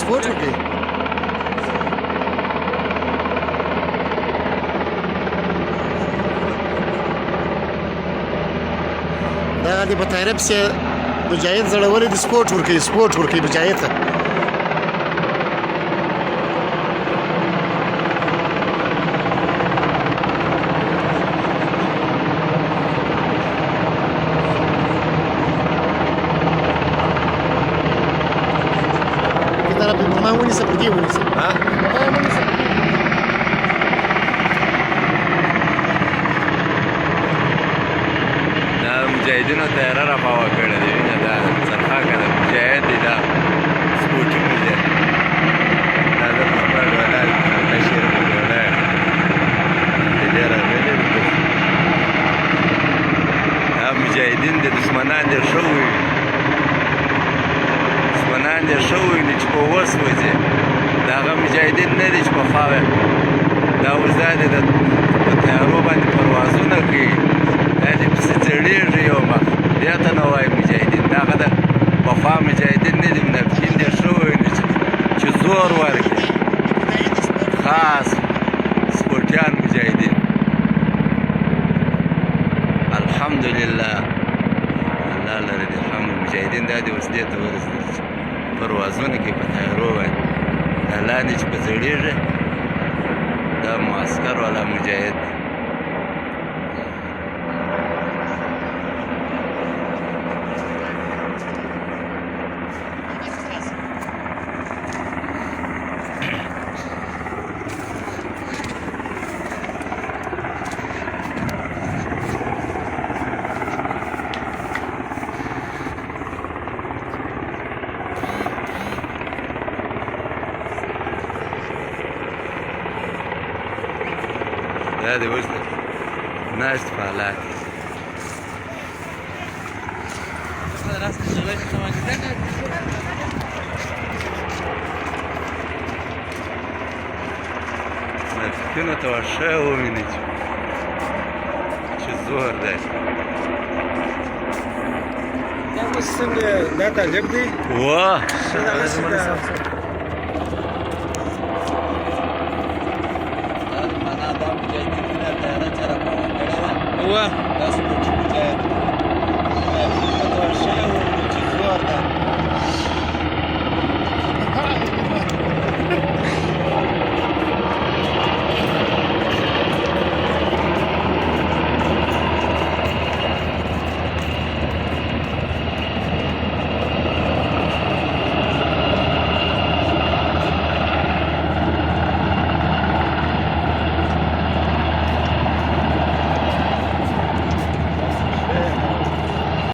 سپورټ وکړي. دغه دې په طیاره پسې مجاهد زړولی دي سپورټ ورکوي، سپورټ ورکوي مجاهد ته. ما ونیسه په دې ونیسه ما ونیسه دا مجاهدینو تیاره رافاوه کړې ده. وینه دا څرخاکه ده، مجاهد دی دا سپورټي مجاهد. دا د خبر ولاړ دا شعر ولاړ د ډېر راغلی دا مجاهدین د دښمنان ډېر ښه وي، دښمنان ډېر ښه ویني چې په وس وځي. د هغه مجاهدین نه دي چې په خوا دا اوس دا دی په تیارو باندې پروازونه کوي، دا دې پسې ځړېږي یو مخ دې ته نه وایي مجاهدین. د هغه د پخوا مجاهدین نه دي، منافقین ډېر ښه ویني چې زور ورکړي، خاص سپورټیان مجاهدین. الحمدلله الله لره دې هم مجاهدین دا دې اوس دې ته ورسېدل چې پروازونه کوي په تیارو باندې. دا لاندې چې په زړېږي دا معسکر والا مجاهد دی. دا دی اوس ناست په حالات منافقینو ته ورشه ووینئ چې زور دی. دا اوس څنګه دا طالب دی؟ واه هو دا سپورټي مجاهد دی. دا ورشه ووینئ چې زور دی.